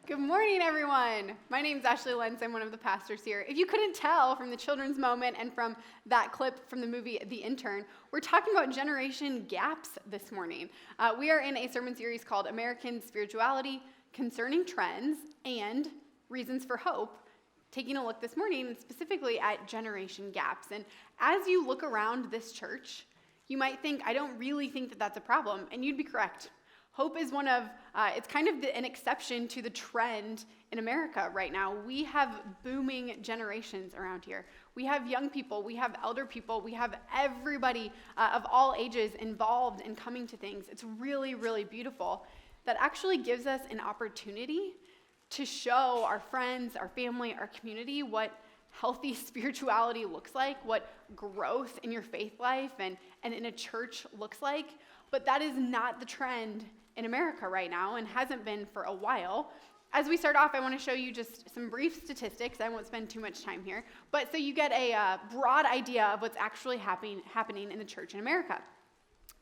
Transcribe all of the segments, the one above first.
Good morning, everyone. My name's Lentz. I'm one of the pastors here. If you couldn't tell from the children's moment and from that clip from the movie The Intern, we're talking about generation gaps this morning. We are in a sermon series called American Spirituality, Concerning Trends, and Reasons for Hope, taking a look this morning specifically at generation gaps. And as you look around this church, you might think, I don't really think that that's a problem, and you'd be correct. Hope is it's kind of an exception to the trend in America right now. We have booming generations around here. We have young people, we have elder people, we have everybody of all ages involved in coming to things. It's really, really beautiful. That actually gives us an opportunity to show our friends, our family, our community what healthy spirituality looks like, what growth in your faith life and in a church looks like. But that is not the trend in America right now and hasn't been for a while. As we start off, I want to show you just some brief statistics. I won't spend too much time here, but so you get a broad idea of what's actually happening in the church in America.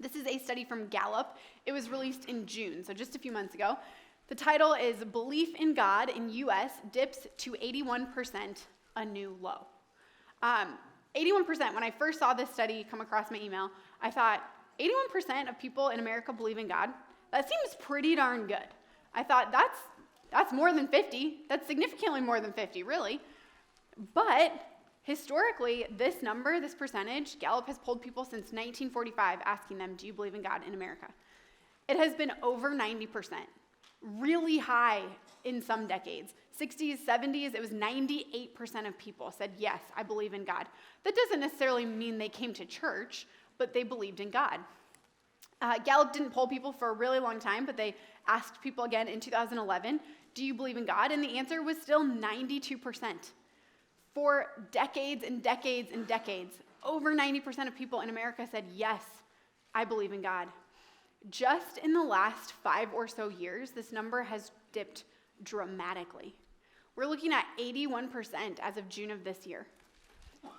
This is a study from Gallup. It was released in June, so just a few months ago. The title is Belief in God in U.S. Dips to 81%, a new low. 81%, when I first saw this study come across my email, I thought, 81% of people in America believe in God? That seems pretty darn good. I thought, that's more than 50. That's significantly more than 50, really. But historically, this number, this percentage, Gallup has polled people since 1945 asking them, do you believe in God in America? It has been over 90%, really high in some decades. 60s, 70s, it was 98% of people said, yes, I believe in God. That doesn't necessarily mean they came to church, but they believed in God. Gallup didn't poll people for a really long time, but they asked people again in 2011, do you believe in God? And the answer was still 92%. For decades and decades and decades, over 90% of people in America said, yes, I believe in God. Just in the last 5 or so years, this number has dipped dramatically. We're looking at 81% as of June of this year.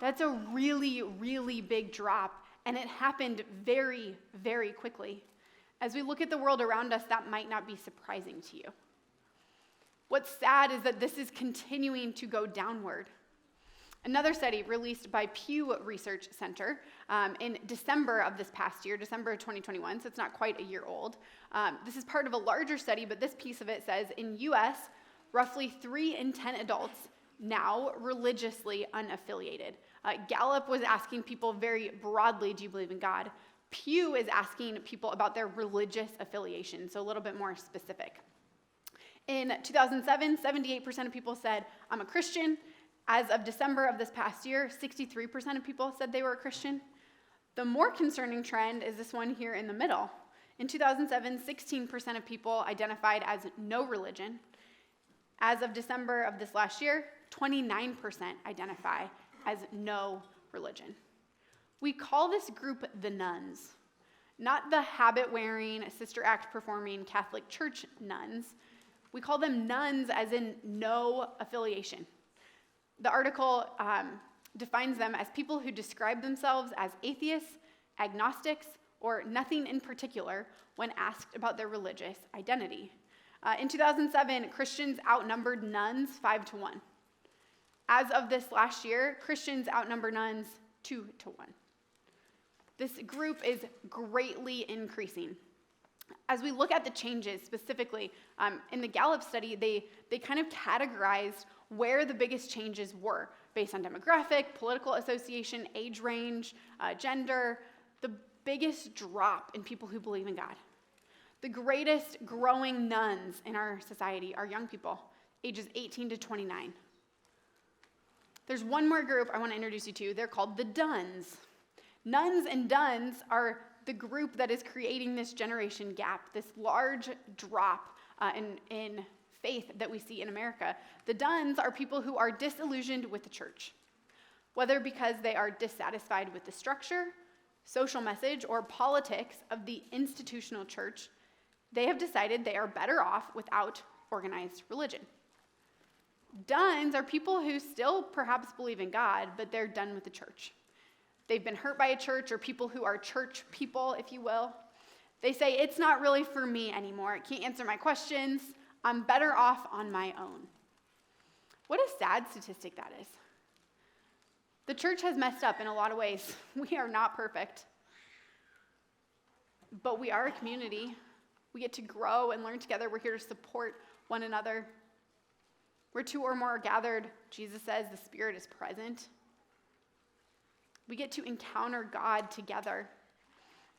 That's a really, really big drop. And it happened very, very quickly. As we look at the world around us, that might not be surprising to you. What's sad is that this is continuing to go downward. Another study released by Pew Research Center in December of this past year, December of 2021, so it's not quite a year old. This is part of a larger study, but this piece of it says, in U.S., roughly 3 in 10 adults now religiously unaffiliated. Gallup was asking people very broadly, do you believe in God? Pew is asking people about their religious affiliation, so a little bit more specific. In 2007, 78% of people said, I'm a Christian. As of December of this past year, 63% of people said they were a Christian. The more concerning trend is this one here in the middle. In 2007, 16% of people identified as no religion. As of December of this last year, 29% identify as no religion. We call this group the nuns, not the habit-wearing, Sister Act performing Catholic Church nuns. We call them nuns as in no affiliation. The article defines them as people who describe themselves as atheists, agnostics, or nothing in particular when asked about their religious identity. In 2007, Christians outnumbered nuns 5-1. As of this last year, Christians outnumber nuns 2-1. This group is greatly increasing. As we look at the changes specifically, in the Gallup study, they kind of categorized where the biggest changes were based on demographic, political association, age range, gender. The biggest drop in people who believe in God. The greatest growing nuns in our society are young people, ages 18 to 29. There's one more group I want to introduce you to. They're called the duns. Nuns and duns are the group that is creating this generation gap, this large drop in faith that we see in America. The duns are people who are disillusioned with the church, whether because they are dissatisfied with the structure, social message, or politics of the institutional church. They have decided they are better off without organized religion. Duns are people who still perhaps believe in God, but they're done with the church. They've been hurt by a church, or people who are church people, if you will. They say, it's not really for me anymore. It can't answer my questions. I'm better off on my own. What a sad statistic that is. The church has messed up in a lot of ways. We are not perfect. But we are a community. We get to grow and learn together. We're here to support one another. Where two or more are gathered, Jesus says the Spirit is present. We get to encounter God together.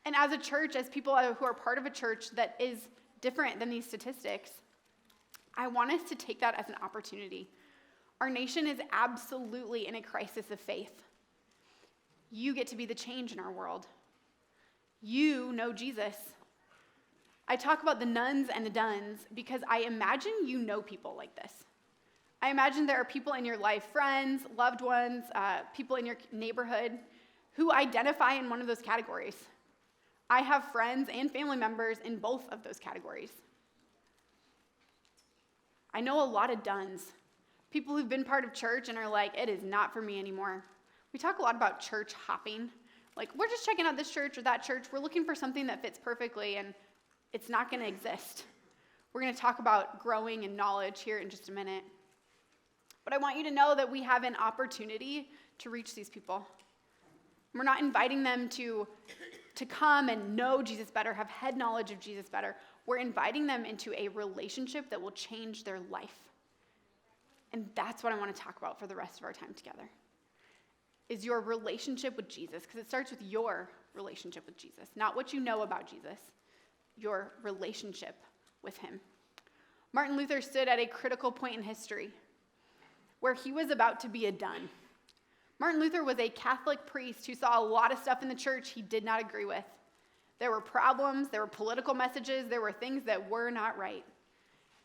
And as a church, as people who are part of a church that is different than these statistics, I want us to take that as an opportunity. Our nation is absolutely in a crisis of faith. You get to be the change in our world. You know Jesus. I talk about the nuns and the duns because I imagine you know people like this. I imagine there are people in your life, friends, loved ones, people in your neighborhood who identify in one of those categories. I have friends and family members in both of those categories. I know a lot of duns, people who've been part of church and are like, it is not for me anymore. We talk a lot about church hopping. Like, we're just checking out this church or that church. We're looking for something that fits perfectly, and it's not going to exist. We're going to talk about growing in knowledge here in just a minute. But I want you to know that we have an opportunity to reach these people. We're not inviting them to come and know Jesus better, have head knowledge of Jesus better. We're inviting them into a relationship that will change their life. And that's what I want to talk about for the rest of our time together, is your relationship with Jesus, because it starts with your relationship with Jesus, not what you know about Jesus, your relationship with him. Martin Luther stood at a critical point in history where he was about to be a done. Martin Luther was a Catholic priest who saw a lot of stuff in the church he did not agree with. There were problems, there were political messages, there were things that were not right.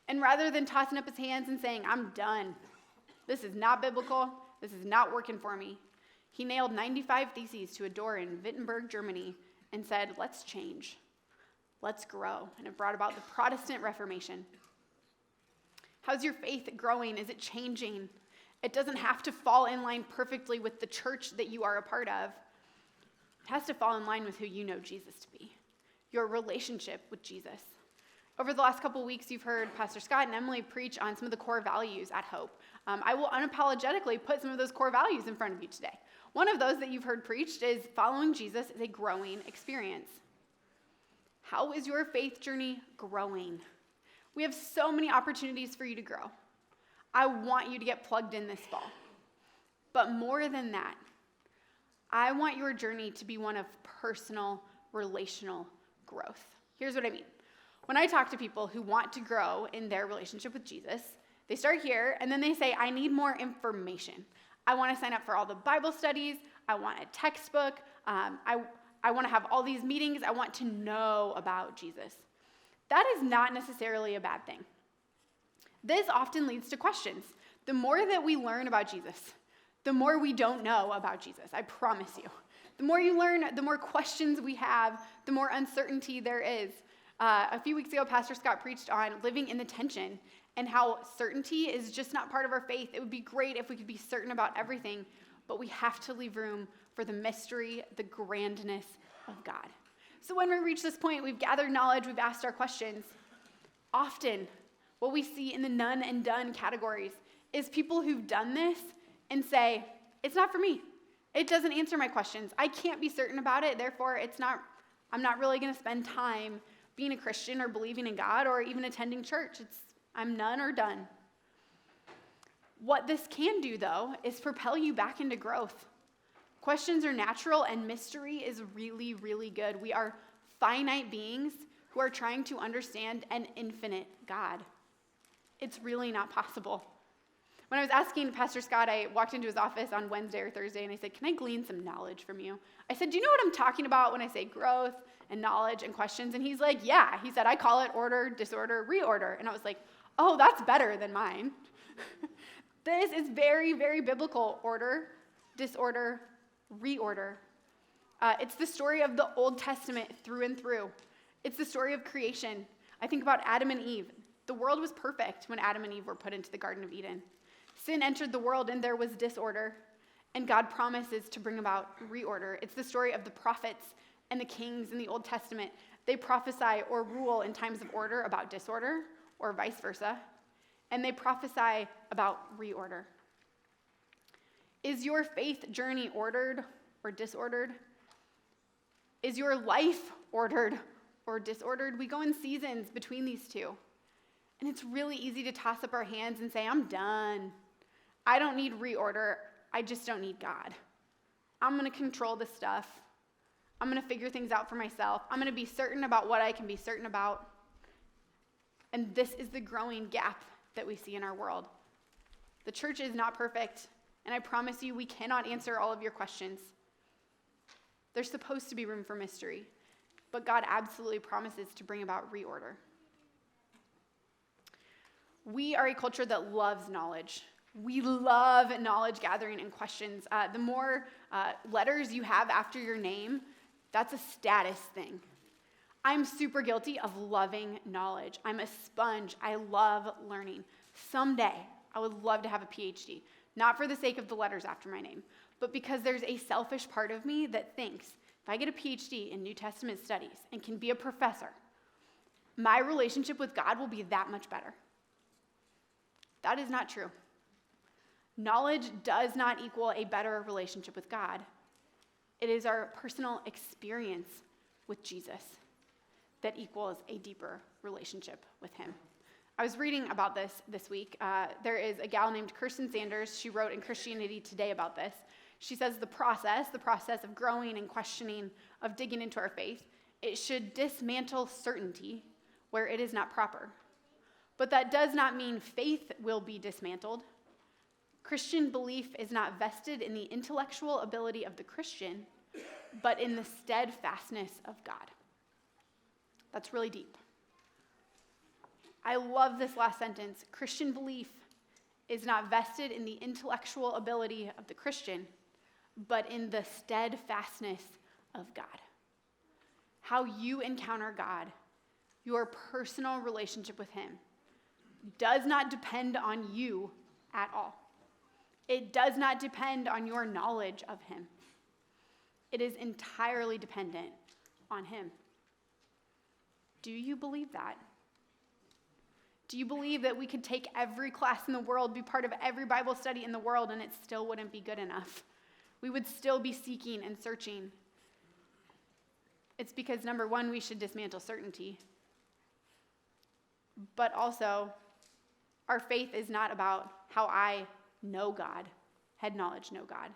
And rather than tossing up his hands and saying, I'm done, this is not biblical, this is not working for me, he nailed 95 theses to a door in Wittenberg, Germany, and said, let's change, let's grow. And it brought about the Protestant Reformation. How's your faith growing? Is it changing? It doesn't have to fall in line perfectly with the church that you are a part of. It has to fall in line with who you know Jesus to be, your relationship with Jesus. Over the last couple of weeks, you've heard Pastor Scott and Emily preach on some of the core values at Hope. I will unapologetically put some of those core values in front of you today. One of those that you've heard preached is following Jesus is a growing experience. How is your faith journey growing? We have so many opportunities for you to grow. I want you to get plugged in this fall. But more than that, I want your journey to be one of personal, relational growth. Here's what I mean. When I talk to people who want to grow in their relationship with Jesus, they start here and then they say, I need more information. I want to sign up for all the Bible studies. I want a textbook. I want to have all these meetings. I want to know about Jesus. That is not necessarily a bad thing. This often leads to questions. The more that we learn about Jesus, the more we don't know about Jesus, I promise you. The more you learn, the more questions we have, the more uncertainty there is. A few weeks ago, Pastor Scott preached on living in the tension and how certainty is just not part of our faith. It would be great if we could be certain about everything, but we have to leave room for the mystery, the grandness of God. So when we reach this point, we've gathered knowledge, we've asked our questions. Often, what we see in the none and done categories is people who've done this and say, it's not for me. It doesn't answer my questions. I can't be certain about it, therefore I'm not really going to spend time being a Christian or believing in God or even attending church. I'm none or done. What this can do, though, is propel you back into growth. Questions are natural, and mystery is really, really good. We are finite beings who are trying to understand an infinite God. It's really not possible. When I was asking Pastor Scott, I walked into his office on Wednesday or Thursday, and I said, can I glean some knowledge from you? I said, do you know what I'm talking about when I say growth and knowledge and questions? And he's like, yeah. He said, I call it order, disorder, reorder. And I was like, oh, that's better than mine. This is very, very biblical. Order, disorder, reorder. It's the story of the Old Testament through and through. It's the story of creation. I think about Adam and Eve. The world was perfect when Adam and Eve were put into the Garden of Eden. Sin entered the world and there was disorder, and God promises to bring about reorder. It's the story of the prophets and the kings in the Old Testament. They prophesy or rule in times of order about disorder or vice versa, and they prophesy about reorder. Is your faith journey ordered or disordered? Is your life ordered or disordered? We go in seasons between these two. And it's really easy to toss up our hands and say, I'm done. I don't need reorder. I just don't need God. I'm going to control this stuff. I'm going to figure things out for myself. I'm going to be certain about what I can be certain about. And this is the growing gap that we see in our world. The church is not perfect, and I promise you we cannot answer all of your questions. There's supposed to be room for mystery, but God absolutely promises to bring about reorder. We are a culture that loves knowledge. We love knowledge gathering and questions. The more letters you have after your name, that's a status thing. I'm super guilty of loving knowledge. I'm a sponge. I love learning. Someday, I would love to have a PhD, not for the sake of the letters after my name, but because there's a selfish part of me that thinks if I get a PhD in New Testament studies and can be a professor, my relationship with God will be that much better. That is not true. Knowledge does not equal a better relationship with God. It is our personal experience with Jesus that equals a deeper relationship with him. I was reading about this week. There is a gal named Kirsten Sanders. She wrote in Christianity Today about this. She says the process of growing and questioning, of digging into our faith, it should dismantle certainty where it is not proper. But that does not mean faith will be dismantled. Christian belief is not vested in the intellectual ability of the Christian, but in the steadfastness of God. That's really deep. I love this last sentence. Christian belief is not vested in the intellectual ability of the Christian, but in the steadfastness of God. How you encounter God, your personal relationship with him, does not depend on you at all. It does not depend on your knowledge of him. It is entirely dependent on him. Do you believe that? Do you believe that we could take every class in the world, be part of every Bible study in the world, and it still wouldn't be good enough? We would still be seeking and searching. It's because, number one, we should dismantle certainty. But also, our faith is not about how I know God, head knowledge, know God.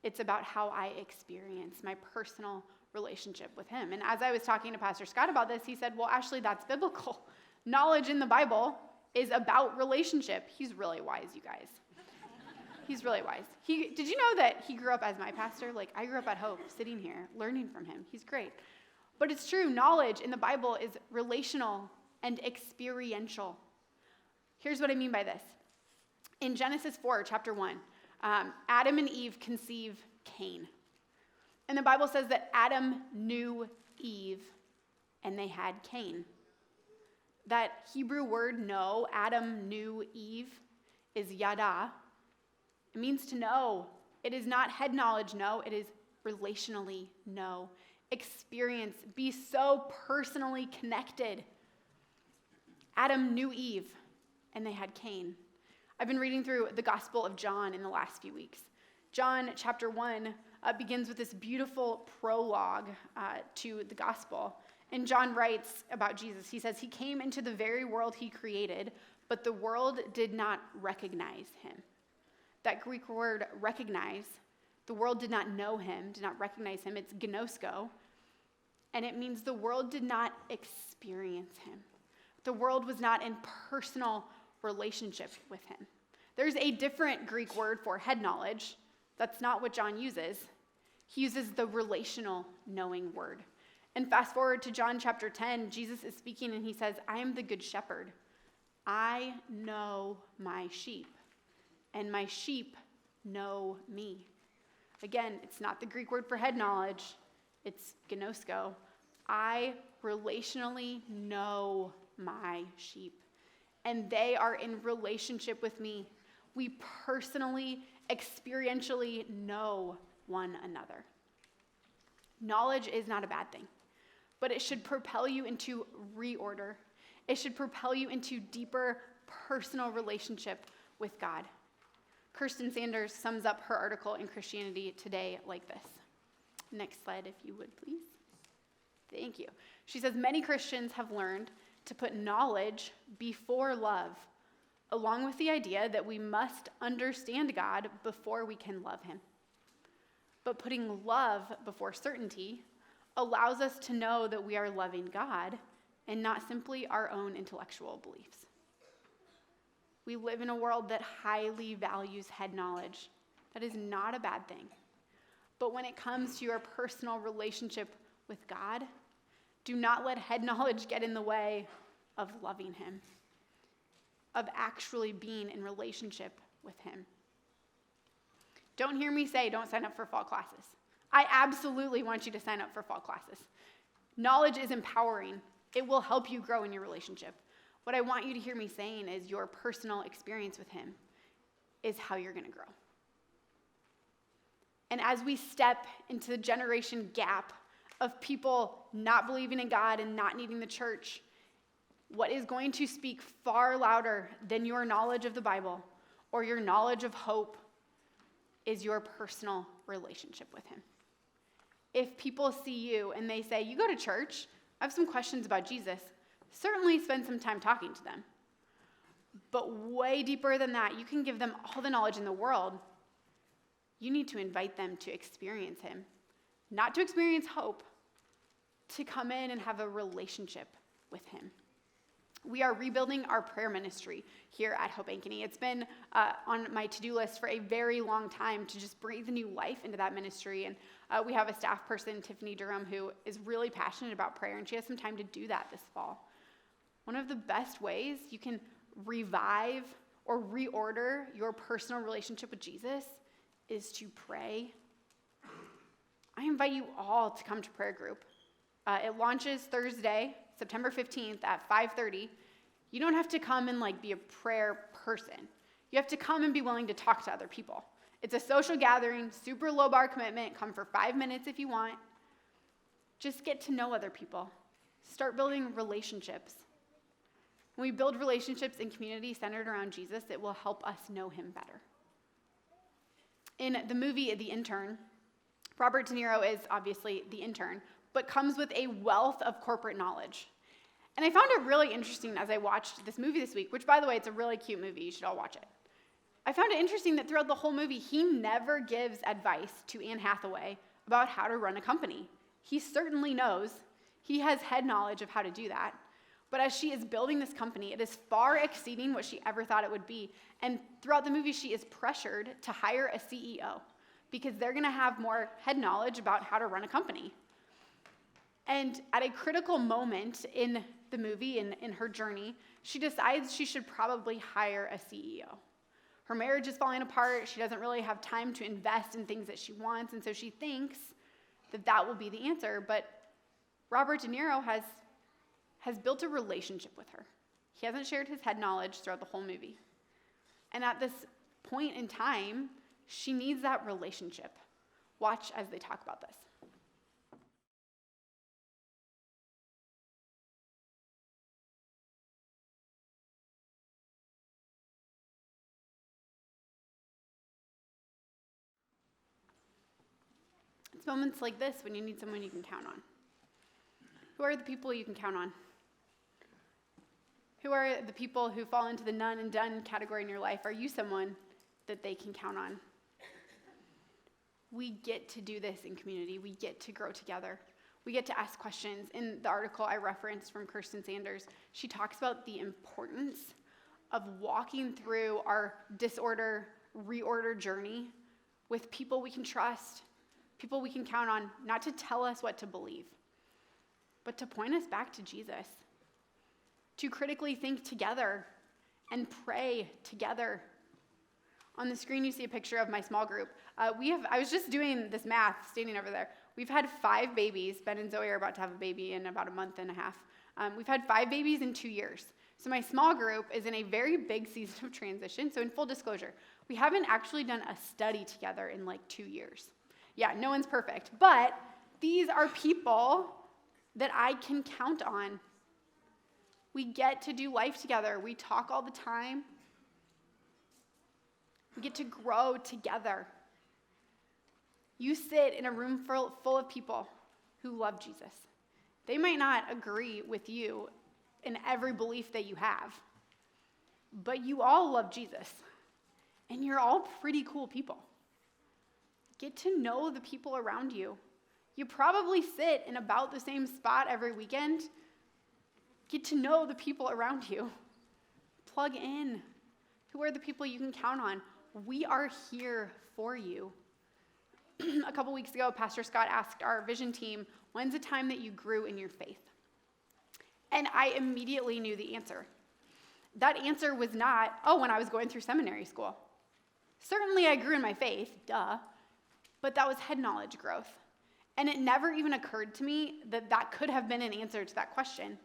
It's about how I experience my personal relationship with him. And as I was talking to Pastor Scott about this, he said, well, Ashley, that's biblical. Knowledge in the Bible is about relationship. He's really wise, you guys. He's really wise. Did you know that he grew up as my pastor? Like, I grew up at Hope, sitting here, learning from him. He's great. But it's true, knowledge in the Bible is relational and experiential. Here's what I mean by this. In Genesis 4, chapter 1, Adam and Eve conceive Cain. And the Bible says that Adam knew Eve, and they had Cain. That Hebrew word know, Adam knew Eve, is yada. It means to know. It is not head knowledge know, it is relationally know. Experience, be so personally connected. Adam knew Eve, and they had Cain. I've been reading through the Gospel of John in the last few weeks. John chapter 1 begins with this beautiful prologue to the Gospel. And John writes about Jesus. He says, he came into the very world he created, but the world did not recognize him. That Greek word recognize, the world did not know him, did not recognize him. It's gnosko. And it means the world did not experience him. The world was not in personal relationship with him. There's a different Greek word for head knowledge. That's not what John uses. He uses the relational knowing word. And fast forward to John chapter 10, Jesus is speaking and he says, I am the good shepherd. I know my sheep, and my sheep know me. Again, it's not the Greek word for head knowledge. It's gnosko. I relationally know my sheep, and they are in relationship with me. We personally, experientially know one another. Knowledge is not a bad thing, but it should propel you into reorder. It should propel you into deeper personal relationship with God. Kirsten Sanders sums up her article in Christianity Today like this. Next slide, if you would, please. Thank you. She says, many Christians have learned to put knowledge before love, along with the idea that we must understand God before we can love him. But putting love before certainty allows us to know that we are loving God and not simply our own intellectual beliefs. We live in a world that highly values head knowledge. That is not a bad thing. But when it comes to your personal relationship with God, do not let head knowledge get in the way of loving him, of actually being in relationship with him. Don't hear me say don't sign up for fall classes. I absolutely want you to sign up for fall classes. Knowledge is empowering. It will help you grow in your relationship. What I want you to hear me saying is your personal experience with him is how you're going to grow. And as we step into the generation gap of people not believing in God and not needing the church, what is going to speak far louder than your knowledge of the Bible or your knowledge of hope is your personal relationship with him. If people see you and they say, you go to church, I have some questions about Jesus, certainly spend some time talking to them. But way deeper than that, you can give them all the knowledge in the world. You need to invite them to experience him, not to experience hope, to come in and have a relationship with him. We are rebuilding our prayer ministry here at Hope Ankeny. It's been on my to-do list for a very long time to just breathe new life into that ministry. And we have a staff person, Tiffany Durham, who is really passionate about prayer, and she has some time to do that this fall. One of the best ways you can revive or reorder your personal relationship with Jesus is to pray. I invite you all to come to prayer group. It launches Thursday, September 15th at 5:30. You don't have to come and be a prayer person. You have to come and be willing to talk to other people. It's a social gathering, super low bar commitment. Come for 5 minutes if you want. Just get to know other people. Start building relationships. When we build relationships in community centered around Jesus, it will help us know him better. In the movie The Intern, Robert De Niro is obviously the intern, but comes with a wealth of corporate knowledge. And I found it really interesting as I watched this movie this week, which, by the way, it's a really cute movie. You should all watch it. I found it interesting that throughout the whole movie, he never gives advice to Anne Hathaway about how to run a company. He certainly knows. He has head knowledge of how to do that. But as she is building this company, it is far exceeding what she ever thought it would be. And throughout the movie, she is pressured to hire a CEO because they're going to have more head knowledge about how to run a company. And at a critical moment in the movie, in her journey, she decides she should probably hire a CEO. Her marriage is falling apart. She doesn't really have time to invest in things that she wants, and so she thinks that that will be the answer. But Robert De Niro has built a relationship with her. He hasn't shared his head knowledge throughout the whole movie. And at this point in time, she needs that relationship. Watch as they talk about this. It's moments like this when you need someone you can count on. Who are the people you can count on? Who are the people who fall into the none and done category in your life? Are you someone that they can count on? We get to do this in community. We get to grow together. We get to ask questions. In the article I referenced from Kirsten Sanders, she talks about the importance of walking through our disorder, reorder journey with people we can trust, people we can count on, not to tell us what to believe, but to point us back to Jesus, to critically think together and pray together. On the screen, you see a picture of my small group. I was just doing this math standing over there. We've had 5 babies. Ben and Zoe are about to have a baby in about a month and a half. We've had 5 babies in 2 years. So my small group is in a very big season of transition. So in full disclosure, we haven't actually done a study together in 2 years. Yeah, no one's perfect. But these are people that I can count on. We get to do life together. We talk all the time. We get to grow together. You sit in a room full of people who love Jesus. They might not agree with you in every belief that you have, but you all love Jesus, and you're all pretty cool people. Get to know the people around you. You probably sit in about the same spot every weekend. Get to know the people around you. Plug in. Who are the people you can count on? We are here for you. A couple weeks ago, Pastor Scott asked our vision team, when's the time that you grew in your faith? And I immediately knew the answer. That answer was not, when I was going through seminary school. Certainly I grew in my faith, duh, but that was head knowledge growth. And it never even occurred to me that that could have been an answer to that question.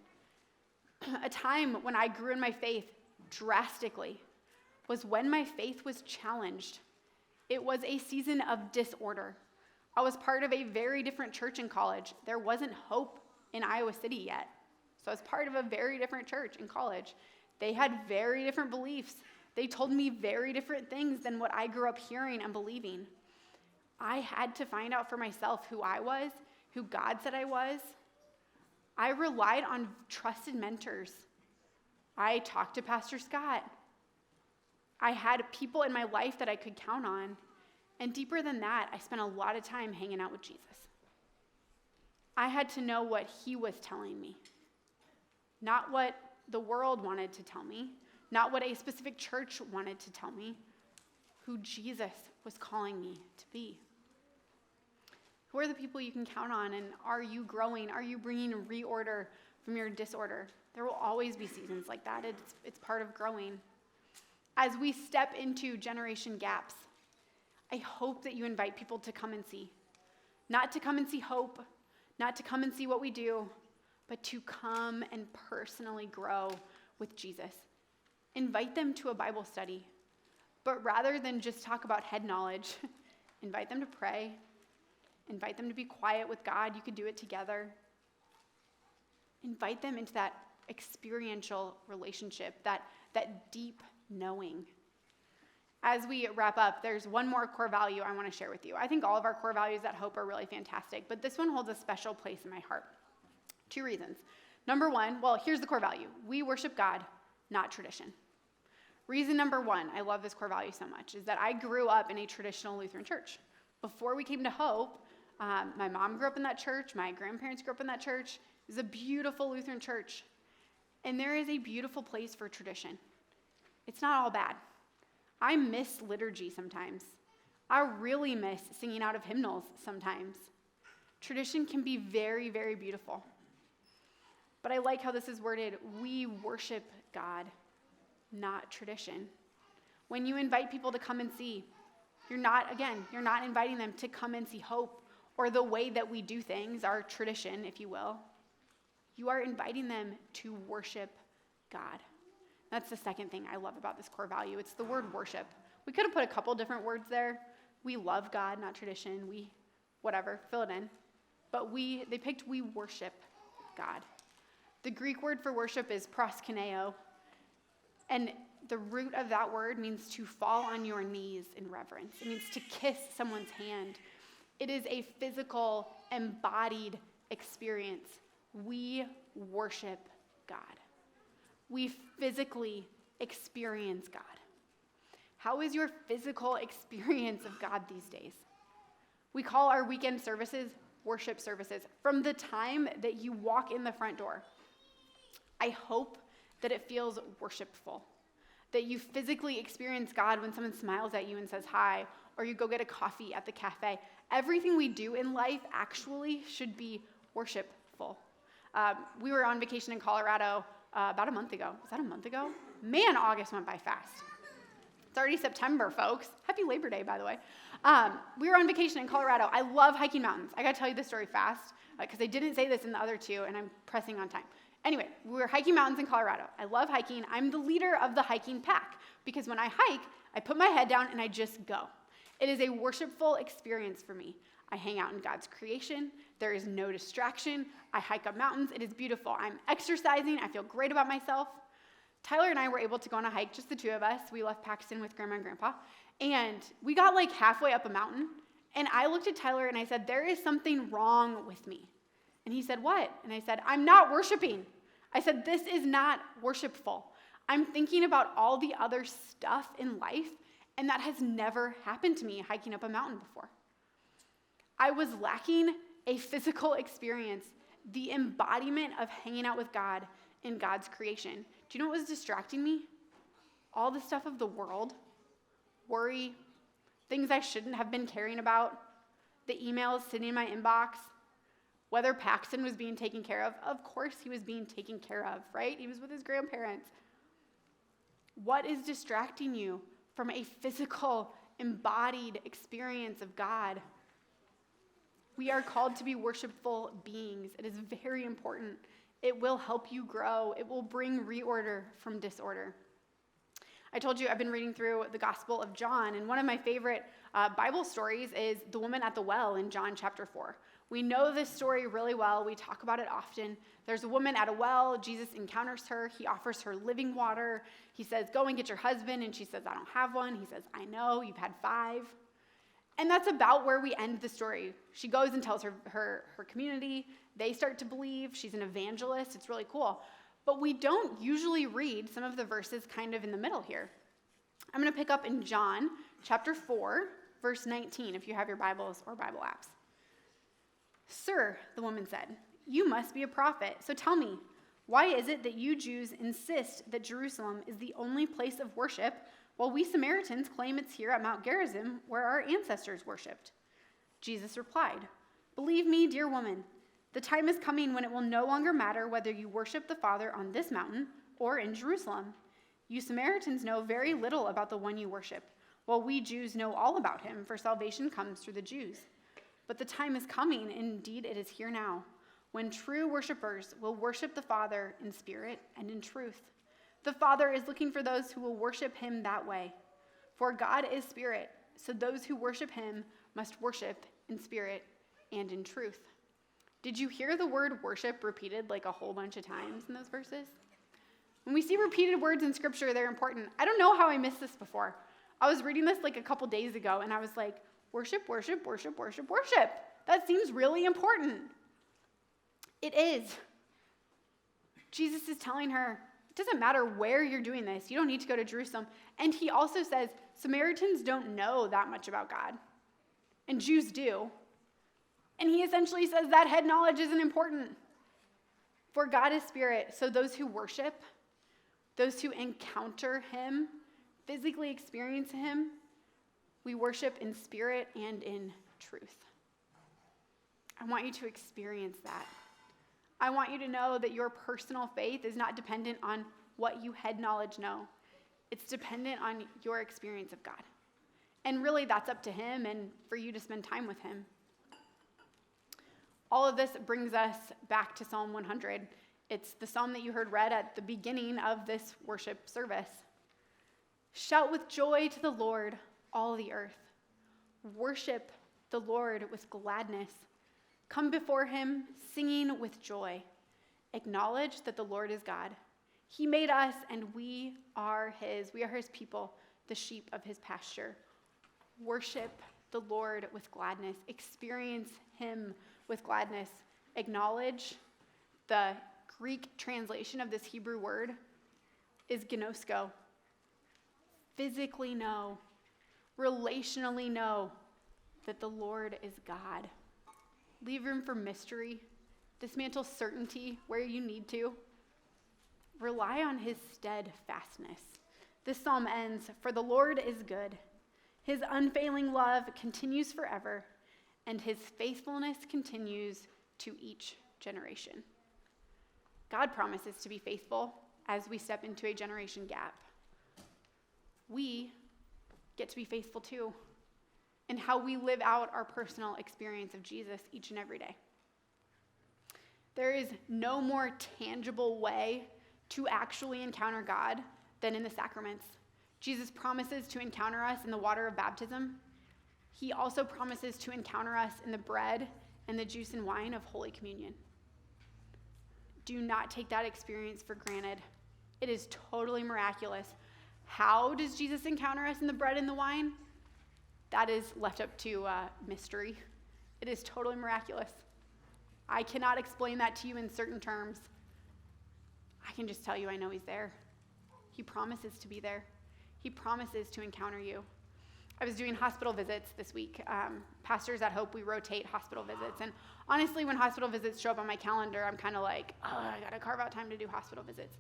A time when I grew in my faith drastically was when my faith was challenged. It was a season of disorder. I was part of a very different church in college. There wasn't hope in Iowa City yet. So I was part of a very different church in college. They had very different beliefs. They told me very different things than what I grew up hearing and believing. I had to find out for myself who I was, who God said I was. I relied on trusted mentors. I talked to Pastor Scott. I had people in my life that I could count on. And deeper than that, I spent a lot of time hanging out with Jesus. I had to know what he was telling me, not what the world wanted to tell me, not what a specific church wanted to tell me, who Jesus was calling me to be. Who are the people you can count on, and are you growing? Are you bringing reorder from your disorder? There will always be seasons like that. It's part of growing. As we step into generation gaps, I hope that you invite people to come and see. Not to come and see hope, not to come and see what we do, but to come and personally grow with Jesus. Invite them to a Bible study, but rather than just talk about head knowledge, invite them to pray, invite them to be quiet with God. You could do it together. Invite them into that experiential relationship, that deep knowing. As we wrap up, there's one more core value I want to share with you. I think all of our core values at Hope are really fantastic, but this one holds a special place in my heart. 2 reasons. Number 1, here's the core value. We worship God, not tradition. Reason number 1, I love this core value so much, is that I grew up in a traditional Lutheran church. Before we came to Hope, my mom grew up in that church, my grandparents grew up in that church. It was a beautiful Lutheran church. And there is a beautiful place for tradition. It's not all bad. I miss liturgy sometimes. I really miss singing out of hymnals sometimes. Tradition can be very, very beautiful. But I like how this is worded. We worship God, not tradition. When you invite people to come and see, you're not inviting them to come and see Hope or the way that we do things, our tradition, if you will. You are inviting them to worship God. That's the second thing I love about this core value. It's the word worship. We could have put a couple different words there. We love God, not tradition. We, whatever, fill it in. But they picked we worship God. The Greek word for worship is proskuneo. And the root of that word means to fall on your knees in reverence. It means to kiss someone's hand. It is a physical, embodied experience. We worship God. We physically experience God. How is your physical experience of God these days? We call our weekend services worship services. From the time that you walk in the front door, I hope that it feels worshipful, that you physically experience God when someone smiles at you and says hi, or you go get a coffee at the cafe. Everything we do in life actually should be worshipful. We were on vacation in Colorado about a month ago. Was that a month ago? Man, August went by fast. It's already September, folks. Happy Labor Day, by the way. We were on vacation in Colorado. I love hiking mountains. I got to tell you this story fast because I didn't say this in the other 2, and I'm pressing on time. Anyway, we were hiking mountains in Colorado. I love hiking. I'm the leader of the hiking pack because when I hike, I put my head down and I just go. It is a worshipful experience for me. I hang out in God's creation. There is no distraction. I hike up mountains. It is beautiful. I'm exercising. I feel great about myself. Tyler and I were able to go on a hike, just the two of us. We left Paxton with Grandma and Grandpa. And we got like halfway up a mountain. And I looked at Tyler and I said, there is something wrong with me. And he said, what? And I said, I'm not worshiping. I said, this is not worshipful. I'm thinking about all the other stuff in life, and that has never happened to me hiking up a mountain before. I was lacking a physical experience, the embodiment of hanging out with God in God's creation. Do you know what was distracting me? All the stuff of the world, worry, things I shouldn't have been caring about, the emails sitting in my inbox, whether Paxton was being taken care of. Of course he was being taken care of, right? He was with his grandparents. What is distracting you from a physical, embodied experience of God? We are called to be worshipful beings. It is very important. It will help you grow. It will bring reorder from disorder. I told you I've been reading through the Gospel of John, and one of my favorite Bible stories is the woman at the well in John chapter 4. We know this story really well. We talk about it often. There's a woman at a well. Jesus encounters her. He offers her living water. He says, go and get your husband. And she says, I don't have one. He says, I know, you've had 5. And that's about where we end the story. She goes and tells her community. They start to believe. She's an evangelist. It's really cool. But we don't usually read some of the verses kind of in the middle here. I'm going to pick up in John chapter 4, verse 19, if you have your Bibles or Bible apps. Sir, the woman said, you must be a prophet. So tell me, why is it that you Jews insist that Jerusalem is the only place of worship, while we Samaritans claim it's here at Mount Gerizim where our ancestors worshipped? Jesus replied, believe me, dear woman, the time is coming when it will no longer matter whether you worship the Father on this mountain or in Jerusalem. You Samaritans know very little about the one you worship, while we Jews know all about him, for salvation comes through the Jews. But the time is coming, indeed it is here now, when true worshipers will worship the Father in spirit and in truth. The Father is looking for those who will worship him that way. For God is spirit, so those who worship him must worship in spirit and in truth. Did you hear the word worship repeated like a whole bunch of times in those verses? When we see repeated words in Scripture, they're important. I don't know how I missed this before. I was reading this like a couple days ago, and I was like, worship, worship, worship, worship, worship. That seems really important. It is. Jesus is telling her, it doesn't matter where you're doing this. You don't need to go to Jerusalem. And he also says, Samaritans don't know that much about God, and Jews do. And he essentially says that head knowledge isn't important. For God is spirit, so those who worship, those who encounter him, physically experience him, we worship in spirit and in truth. I want you to experience that. I want you to know that your personal faith is not dependent on what you head knowledge know. It's dependent on your experience of God. And really, that's up to him and for you to spend time with him. All of this brings us back to Psalm 100. It's the psalm that you heard read at the beginning of this worship service. Shout with joy to the Lord, all the earth. Worship the Lord with gladness. Come before him singing with joy. Acknowledge that the Lord is God. He made us and we are his. We are his people, the sheep of his pasture. Worship the Lord with gladness. Experience him with gladness. Acknowledge the Greek translation of this Hebrew word is gnosko. Physically know, relationally know that the Lord is God. Leave room for mystery. Dismantle certainty where you need to. Rely on his steadfastness. This psalm ends, for the Lord is good. His unfailing love continues forever, and his faithfulness continues to each generation. God promises to be faithful as we step into a generation gap. We get to be faithful too in how we live out our personal experience of Jesus each and every day. There is no more tangible way to actually encounter God than in the sacraments. Jesus promises to encounter us in the water of baptism. He also promises to encounter us in the bread and the juice and wine of Holy Communion. Do not take that experience for granted. It is totally miraculous. How does Jesus encounter us in the bread and the wine? That is left up to mystery. It is totally miraculous. I cannot explain that to you in certain terms. I can just tell you I know he's there. He promises to be there. He promises to encounter you. I was doing hospital visits this week. Pastors at Hope, we rotate hospital visits. And honestly, when hospital visits show up on my calendar, I'm kind of like, oh, I got to carve out time to do hospital visits.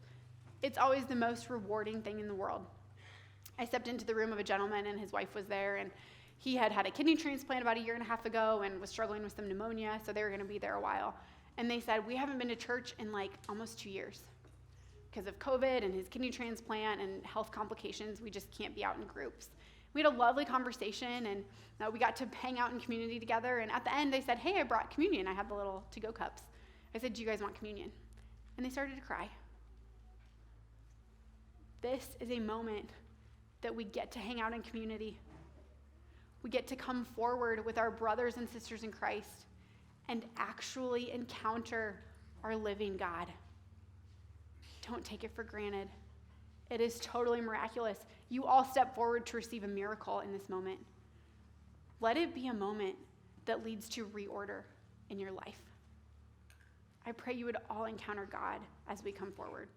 It's always the most rewarding thing in the world. I stepped into the room of a gentleman, and his wife was there, and he had had a kidney transplant about 1.5 years ago and was struggling with some pneumonia, so they were going to be there a while. And they said, we haven't been to church in like almost 2 years. Because of COVID and his kidney transplant and health complications, we just can't be out in groups. We had a lovely conversation, and we got to hang out in community together. And at the end, they said, hey, I brought communion. I had the little to-go cups. I said, do you guys want communion? And they started to cry. This is a moment that we get to hang out in community. We get to come forward with our brothers and sisters in Christ and actually encounter our living God. Don't take it for granted. It is totally miraculous. You all step forward to receive a miracle in this moment. Let it be a moment that leads to reorder in your life. I pray you would all encounter God as we come forward.